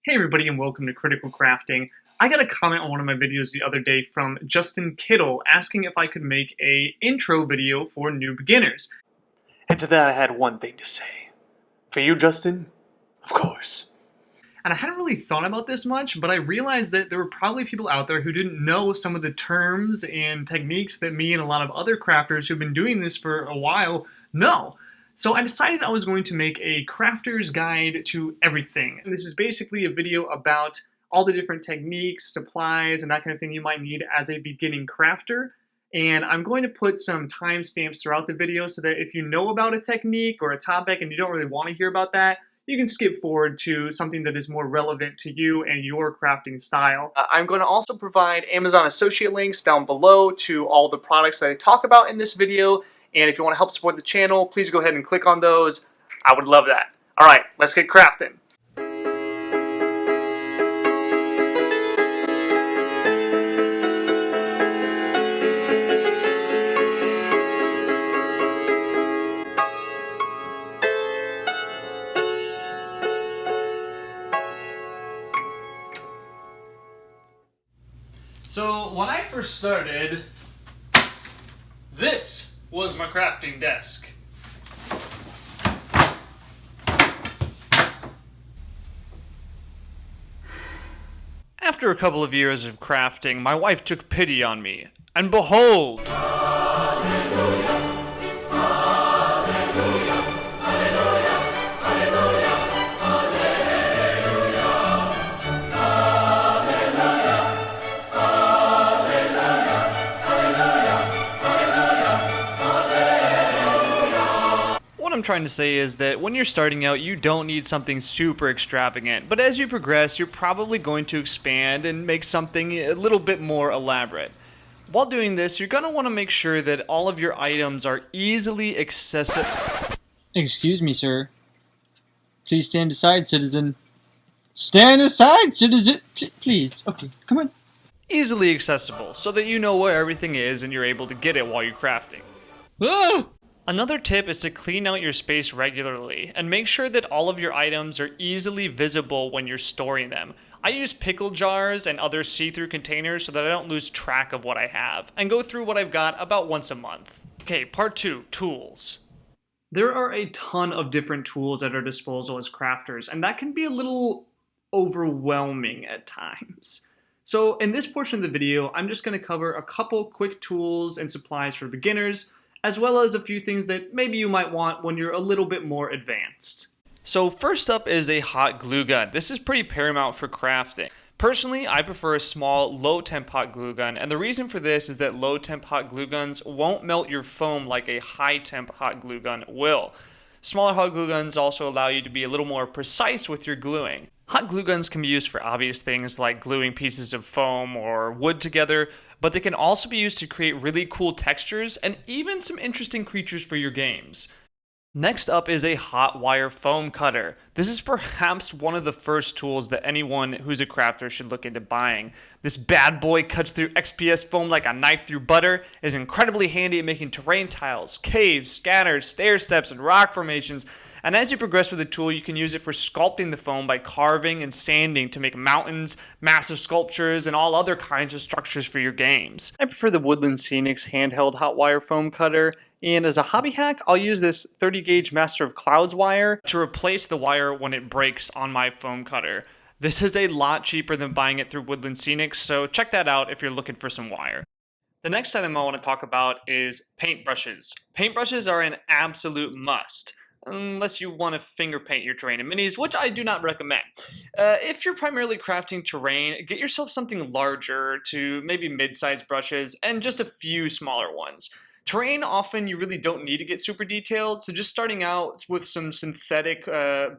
Hey everybody and welcome to Critical Crafting. I got a comment on one of my videos the other day from Justin Kittle asking if I could make a intro video for new beginners. And to that I had one thing to say. For you, Justin, of course. And I hadn't really thought about this much, but I realized that there were probably people out there who didn't know some of the terms and techniques that me and a lot of other crafters who've been doing this for a while know. So I decided I was going to make a crafter's guide to everything. And this is basically a video about all the different techniques, supplies, and that kind of thing you might need as a beginning crafter. And I'm going to put some timestamps throughout the video so that if you know about a technique or a topic and you don't really want to hear about that, you can skip forward to something that is more relevant to you and your crafting style. I'm going to also provide Amazon associate links down below to all the products that I talk about in this video. And if you want to help support the channel, please go ahead and click on those. I would love that. All right, let's get crafting. So when I first started, this was my crafting desk. After a couple of years of crafting, my wife took pity on me, and behold! What I'm trying to say is that when you're starting out, you don't need something super extravagant, but as you progress, you're probably going to expand and make something a little bit more elaborate. While doing this, you're going to want to make sure that all of your items are easily accessible. Excuse me, sir. Please stand aside, citizen. Stand aside, citizen! Please. Okay, come on. Easily accessible, so that you know where everything is and you're able to get it while you're crafting. Ah! Another tip is to clean out your space regularly and make sure that all of your items are easily visible when you're storing them. I use pickle jars and other see-through containers so that I don't lose track of what I have and go through what I've got about once a month. Okay, part 2, tools. There are a ton of different tools at our disposal as crafters, and that can be a little overwhelming at times. So in this portion of the video, I'm just going to cover a couple quick tools and supplies for beginners, as well as a few things that maybe you might want when you're a little bit more advanced. So first up is a hot glue gun. This is pretty paramount for crafting. Personally, I prefer a small, low-temp hot glue gun, and the reason for this is that low-temp hot glue guns won't melt your foam like a high-temp hot glue gun will. Smaller hot glue guns also allow you to be a little more precise with your gluing. Hot glue guns can be used for obvious things like gluing pieces of foam or wood together, but they can also be used to create really cool textures and even some interesting creatures for your games. Next up is a hot wire foam cutter. This is perhaps one of the first tools that anyone who's a crafter should look into buying. This bad boy cuts through XPS foam like a knife through butter, is incredibly handy at making terrain tiles, caves, scanners, stair steps, and rock formations. And as you progress with the tool, you can use it for sculpting the foam by carving and sanding to make mountains, massive sculptures, and all other kinds of structures for your games. I prefer the Woodland Scenics handheld hot wire foam cutter, and as a hobby hack, I'll use this 30 gauge Master of Clouds wire to replace the wire when it breaks on my foam cutter. This is a lot cheaper than buying it through Woodland Scenics, so check that out if you're looking for some wire. The next item I want to talk about is paintbrushes. Paintbrushes are an absolute must, unless you want to finger paint your terrain in minis, which I do not recommend. If you're primarily crafting terrain, get yourself something larger to maybe mid-sized brushes and just a few smaller ones. Terrain, often you really don't need to get super detailed, so just starting out with some synthetic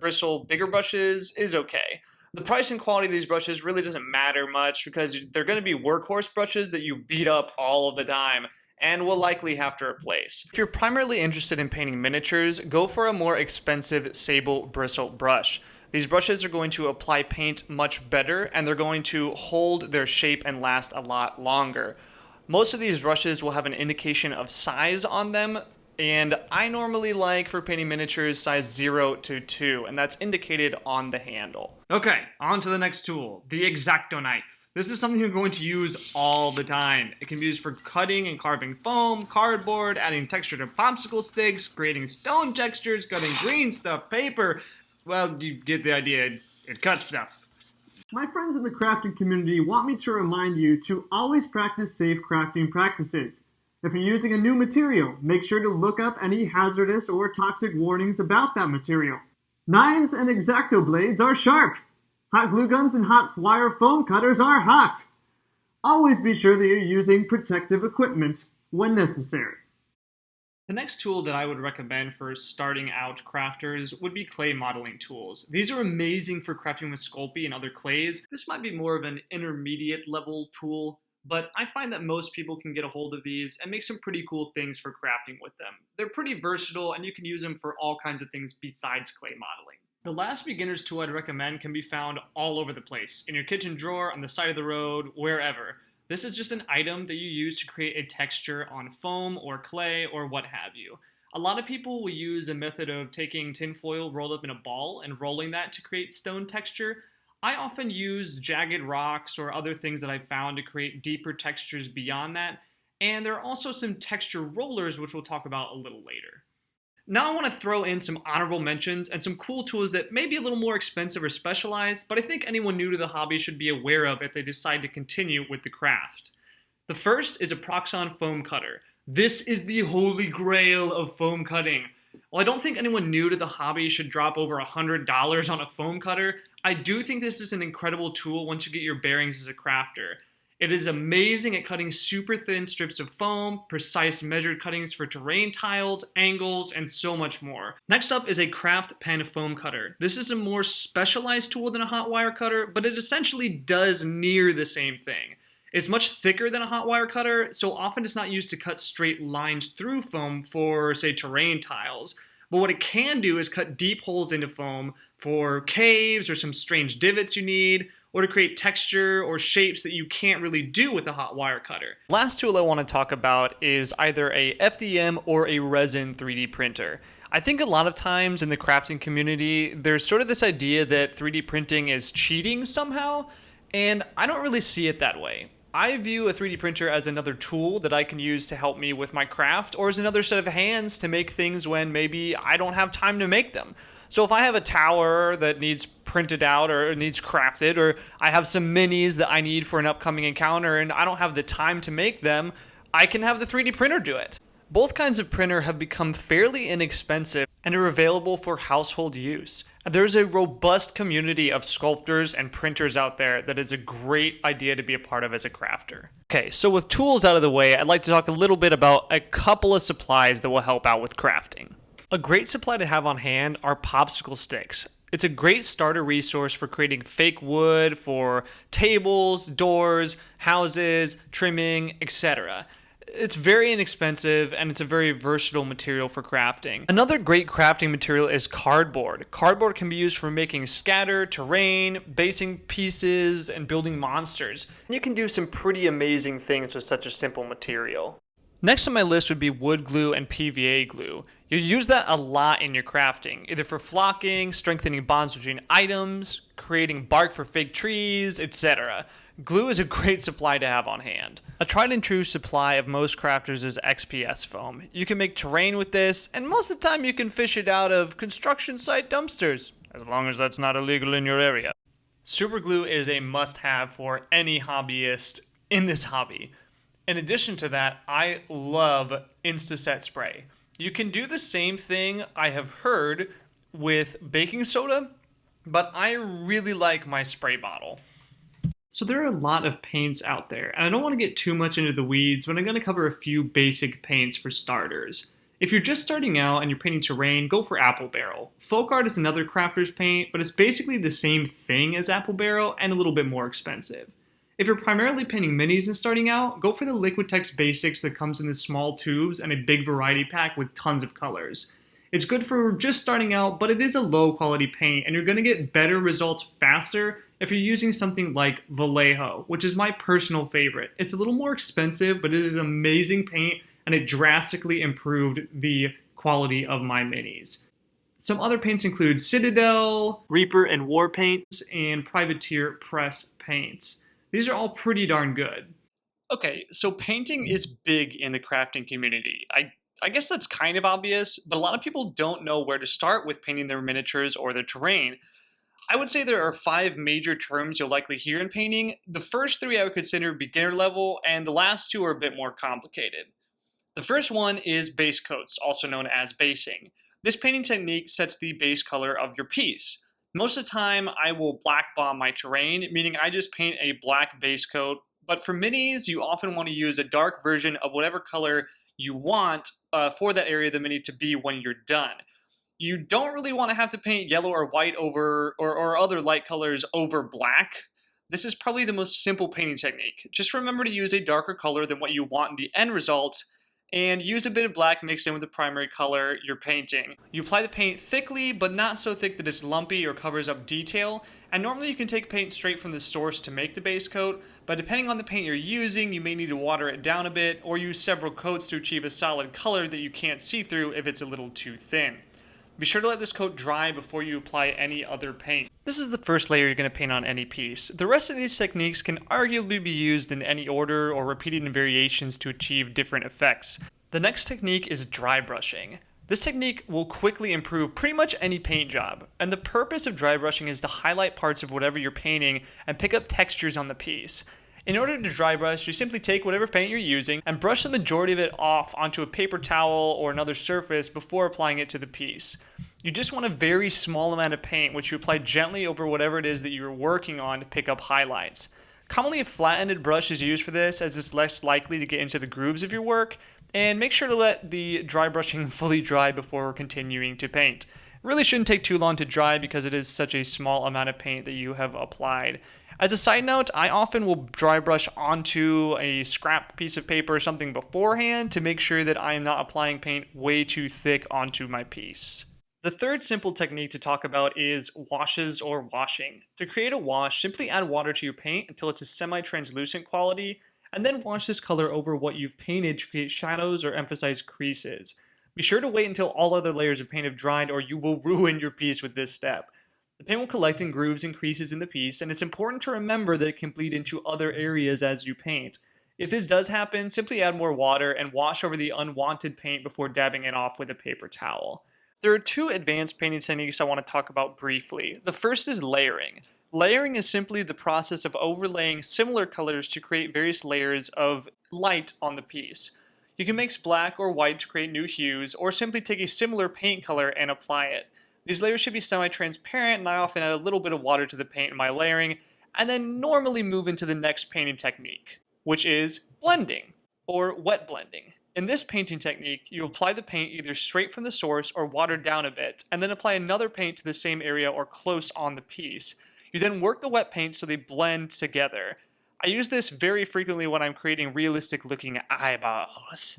bristle bigger brushes is okay. The price and quality of these brushes really doesn't matter much because they're going to be workhorse brushes that you beat up all of the time and will likely have to replace. If you're primarily interested in painting miniatures, go for a more expensive sable bristle brush. These brushes are going to apply paint much better and they're going to hold their shape and last a lot longer. Most of these brushes will have an indication of size on them And I normally like, for painting miniatures, size 0 to 2, and that's indicated on the handle. Okay, on to the next tool, the X-Acto knife. This is something you're going to use all the time. It can be used for cutting and carving foam, cardboard, adding texture to popsicle sticks, creating stone textures, cutting green stuff, paper. Well, you get the idea, it cuts stuff. My friends in the crafting community want me to remind you to always practice safe crafting practices. If you're using a new material, make sure to look up any hazardous or toxic warnings about that material. Knives and X-Acto blades are sharp. Hot glue guns and hot wire foam cutters are hot. Always be sure that you're using protective equipment when necessary. The next tool that I would recommend for starting out crafters would be clay modeling tools. These are amazing for crafting with Sculpey and other clays. This might be more of an intermediate level tool, but I find that most people can get a hold of these and make some pretty cool things for crafting with them. They're pretty versatile and you can use them for all kinds of things besides clay modeling. The last beginner's tool I'd recommend can be found all over the place, in your kitchen drawer, on the side of the road, wherever. This is just an item that you use to create a texture on foam or clay or what have you. A lot of people will use a method of taking tinfoil rolled up in a ball and rolling that to create stone texture. I often use jagged rocks or other things that I've found to create deeper textures beyond that, and there are also some texture rollers which we'll talk about a little later. Now I want to throw in some honorable mentions and some cool tools that may be a little more expensive or specialized, but I think anyone new to the hobby should be aware of if they decide to continue with the craft. The first is a Proxxon foam cutter. This is the holy grail of foam cutting. While I don't think anyone new to the hobby should drop over $100 on a foam cutter, I do think this is an incredible tool once you get your bearings as a crafter. It is amazing at cutting super thin strips of foam, precise measured cuttings for terrain tiles, angles, and so much more. Next up is a craft pen foam cutter. This is a more specialized tool than a hot wire cutter, but it essentially does near the same thing. It's much thicker than a hot wire cutter, so often it's not used to cut straight lines through foam for, say, terrain tiles. But what it can do is cut deep holes into foam for caves or some strange divots you need, or to create texture or shapes that you can't really do with a hot wire cutter. Last tool I want to talk about is either a FDM or a resin 3D printer. I think a lot of times in the crafting community, there's sort of this idea that 3D printing is cheating somehow, and I don't really see it that way. I view a 3D printer as another tool that I can use to help me with my craft, or as another set of hands to make things when maybe I don't have time to make them. So if I have a tower that needs printed out or needs crafted, or I have some minis that I need for an upcoming encounter and I don't have the time to make them, I can have the 3D printer do it. Both kinds of printer have become fairly inexpensive and are available for household use. There's a robust community of sculptors and printers out there that is a great idea to be a part of as a crafter. Okay, so with tools out of the way, I'd like to talk a little bit about a couple of supplies that will help out with crafting. A great supply to have on hand are popsicle sticks. It's a great starter resource for creating fake wood for tables, doors, houses, trimming, etc. It's very inexpensive and it's a very versatile material for crafting. Another great crafting material is cardboard. Cardboard can be used for making scatter, terrain, basing pieces, and building monsters. And you can do some pretty amazing things with such a simple material. Next on my list would be wood glue and PVA glue. You use that a lot in your crafting, either for flocking, strengthening bonds between items, creating bark for fake trees, etc. Glue is a great supply to have on hand. A tried and true supply of most crafters is XPS foam. You can make terrain with this, and most of the time you can fish it out of construction site dumpsters, as long as that's not illegal in your area. Super glue is a must-have for any hobbyist in this hobby. In addition to that, I love Instaset spray. You can do the same thing, I have heard, with baking soda, but I really like my spray bottle. So there are a lot of paints out there, and I don't want to get too much into the weeds, but I'm going to cover a few basic paints for starters. If you're just starting out and you're painting terrain, go for Apple Barrel. Folk Art is another crafter's paint, but it's basically the same thing as Apple Barrel and a little bit more expensive. If you're primarily painting minis and starting out, go for the Liquitex Basics that comes in the small tubes and a big variety pack with tons of colors. It's good for just starting out, but it is a low quality paint and you're going to get better results faster if you're using something like Vallejo, which is my personal favorite. It's a little more expensive, but it is an amazing paint and it drastically improved the quality of my minis. Some other paints include Citadel, Reaper and War paints. and Privateer Press paints. These are all pretty darn good. Okay, so painting is big in the crafting community. I guess that's kind of obvious, but a lot of people don't know where to start with painting their miniatures or their terrain. I would say there are 5 major terms you'll likely hear in painting. The first 3 I would consider beginner level, and the last 2 are a bit more complicated. The first one is base coats, also known as basing. This painting technique sets the base color of your piece. Most of the time, I will black bomb my terrain, meaning I just paint a black base coat, but for minis, you often want to use a dark version of whatever color you want for that area of the mini to be when you're done. You don't really want to have to paint yellow or white over, or other light colors over black. This is probably the most simple painting technique. Just remember to use a darker color than what you want in the end result, and use a bit of black mixed in with the primary color you're painting. You apply the paint thickly, but not so thick that it's lumpy or covers up detail, and normally you can take paint straight from the source to make the base coat, but depending on the paint you're using, you may need to water it down a bit, or use several coats to achieve a solid color that you can't see through if it's a little too thin. Be sure to let this coat dry before you apply any other paint. This is the first layer you're going to paint on any piece. The rest of these techniques can arguably be used in any order or repeated in variations to achieve different effects. The next technique is dry brushing. This technique will quickly improve pretty much any paint job, and the purpose of dry brushing is to highlight parts of whatever you're painting and pick up textures on the piece. In order to dry brush, you simply take whatever paint you're using and brush the majority of it off onto a paper towel or another surface before applying it to the piece. You just want a very small amount of paint, which you apply gently over whatever it is that you're working on to pick up highlights. Commonly a flat-ended brush is used for this, as it's less likely to get into the grooves of your work, and make sure to let the dry brushing fully dry before continuing to paint. It really shouldn't take too long to dry because it is such a small amount of paint that you have applied. As a side note, I often will dry brush onto a scrap piece of paper or something beforehand to make sure that I am not applying paint way too thick onto my piece. The third simple technique to talk about is washes or washing. To create a wash, simply add water to your paint until it's a semi-translucent quality, and then wash this color over what you've painted to create shadows or emphasize creases. Be sure to wait until all other layers of paint have dried or you will ruin your piece with this step. The paint will collect in grooves and creases in the piece, and it's important to remember that it can bleed into other areas as you paint. If this does happen, simply add more water and wash over the unwanted paint before dabbing it off with a paper towel. There are 2 advanced painting techniques I want to talk about briefly. The first is layering. Layering is simply the process of overlaying similar colors to create various layers of light on the piece. You can mix black or white to create new hues, or simply take a similar paint color and apply it. These layers should be semi-transparent, and I often add a little bit of water to the paint in my layering, and then normally move into the next painting technique, which is blending, or wet blending. In this painting technique, you apply the paint either straight from the source or watered down a bit, and then apply another paint to the same area or close on the piece. You then work the wet paint so they blend together. I use this very frequently when I'm creating realistic looking eyeballs.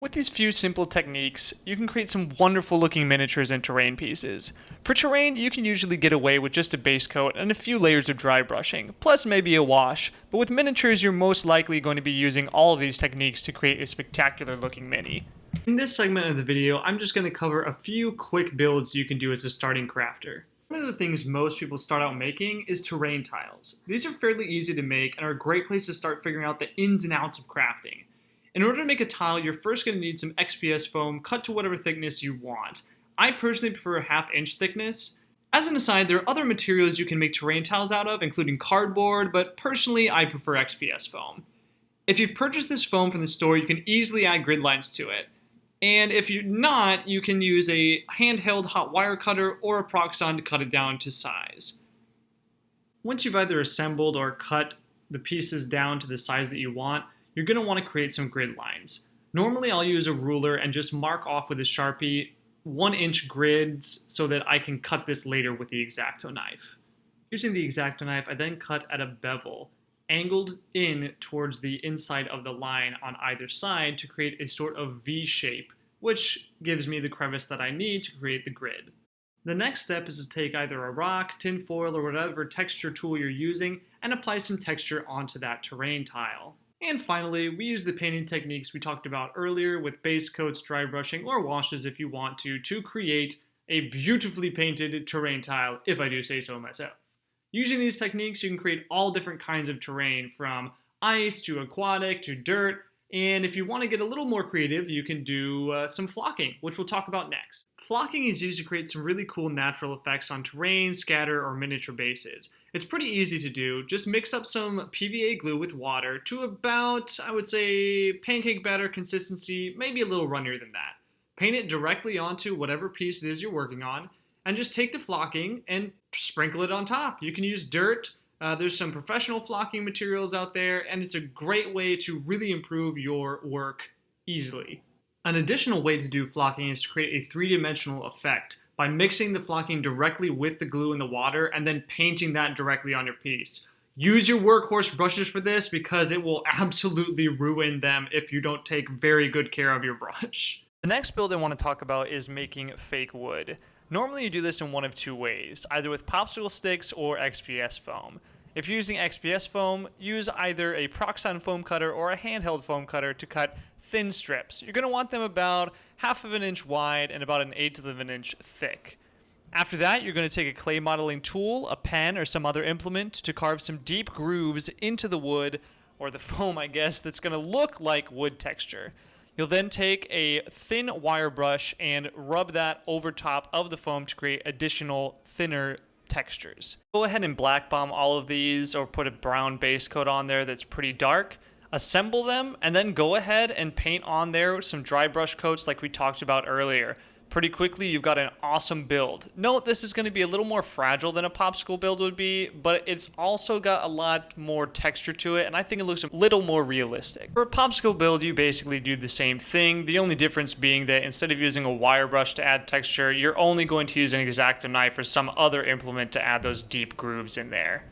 With these few simple techniques, you can create some wonderful looking miniatures and terrain pieces. For terrain, you can usually get away with just a base coat and a few layers of dry brushing, plus maybe a wash, but with miniatures you're most likely going to be using all of these techniques to create a spectacular looking mini. In this segment of the video, I'm just going to cover a few quick builds you can do as a starting crafter. One of the things most people start out making is terrain tiles. These are fairly easy to make and are a great place to start figuring out the ins and outs of crafting. In order to make a tile, you're first going to need some XPS foam cut to whatever thickness you want. I personally prefer a 1/2 inch thickness. As an aside, there are other materials you can make terrain tiles out of, including cardboard, but personally I prefer XPS foam. If you've purchased this foam from the store, you can easily add grid lines to it. And if you're not, you can use a handheld hot wire cutter or a Proxxon to cut it down to size. Once you've either assembled or cut the pieces down to the size that you want, you're going to want to create some grid lines. Normally I'll use a ruler and just mark off with a Sharpie 1-inch grids so that I can cut this later with the X-Acto knife. Using the X-Acto knife, I then cut at a bevel, angled in towards the inside of the line on either side to create a sort of V shape, which gives me the crevice that I need to create the grid. The next step is to take either a rock, tin foil, or whatever texture tool you're using and apply some texture onto that terrain tile. And finally, we use the painting techniques we talked about earlier with base coats, dry brushing, or washes if you want to create a beautifully painted terrain tile, if I do say so myself. Using these techniques, you can create all different kinds of terrain, from ice to aquatic to dirt, and if you want to get a little more creative, you can do some flocking, which we'll talk about next. Flocking is used to create some really cool natural effects on terrain, scatter, or miniature bases. It's pretty easy to do. Just mix up some PVA glue with water to about, I would say, pancake batter consistency, maybe a little runnier than that. Paint it directly onto whatever piece it is you're working on, and just take the flocking and sprinkle it on top. You can use dirt. There's some professional flocking materials out there, and it's a great way to really improve your work easily. An additional way to do flocking is to create a three-dimensional effect by mixing the flocking directly with the glue and the water and then painting that directly on your piece. Use your workhorse brushes for this because it will absolutely ruin them if you don't take very good care of your brush. The next build I want to talk about is making fake wood. Normally you do this in one of two ways, either with popsicle sticks or XPS foam. If you're using XPS foam, use either a Proxxon foam cutter or a handheld foam cutter to cut thin strips. You're going to want them about 1/2 inch wide and about 1/8 inch thick. After that, you're going to take a clay modeling tool, a pen, or some other implement to carve some deep grooves into the wood, or the foam, I guess, that's going to look like wood texture. You'll then take a thin wire brush and rub that over top of the foam to create additional thinner textures. Go ahead and black bomb all of these or put a brown base coat on there that's pretty dark. Assemble them and then go ahead and paint on there some dry brush coats like we talked about earlier. Pretty quickly, you've got an awesome build. Note this is going to be a little more fragile than a popsicle build would be, but it's also got a lot more texture to it, and I think it looks a little more realistic. For a popsicle build, you basically do the same thing, the only difference being that instead of using a wire brush to add texture, you're only going to use an X-Acto knife or some other implement to add those deep grooves in there.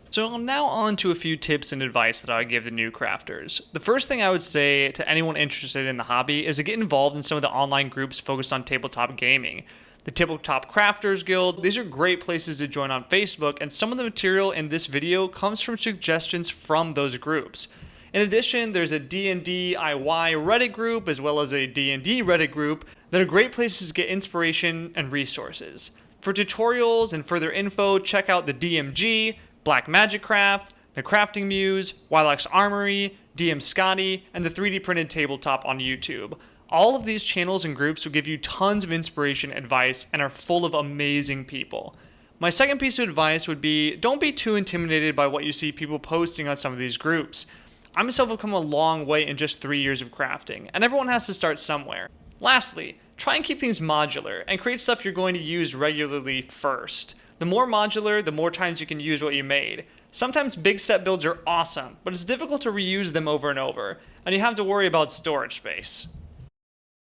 So now on to a few tips and advice that I would give to new crafters. The first thing I would say to anyone interested in the hobby is to get involved in some of the online groups focused on tabletop gaming. The Tabletop Crafters Guild, these are great places to join on Facebook, and some of the material in this video comes from suggestions from those groups. In addition, there's a D&D IY Reddit group as well as a D&D Reddit group that are great places to get inspiration and resources. For tutorials and further info, check out the DMG, Black Magic Craft, the Crafting Muse, Wilox Armory, DM Scotty, and the 3D Printed Tabletop on YouTube. All of these channels and groups will give you tons of inspiration, advice, and are full of amazing people. My second piece of advice would be, don't be too intimidated by what you see people posting on some of these groups. I myself have come a long way in just 3 years of crafting, and everyone has to start somewhere. Lastly, try and keep things modular, and create stuff you're going to use regularly first. The more modular, the more times you can use what you made. Sometimes big set builds are awesome, but it's difficult to reuse them over and over, and you have to worry about storage space.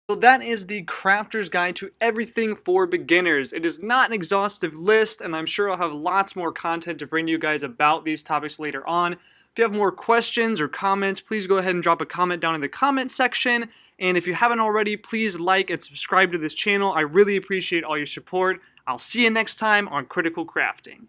So that is the Crafter's Guide to Everything for Beginners. It is not an exhaustive list, and I'm sure I'll have lots more content to bring to you guys about these topics later on. If you have more questions or comments, please go ahead and drop a comment down in the comment section. And if you haven't already, please like and subscribe to this channel. I really appreciate all your support. I'll see you next time on Critical Crafting.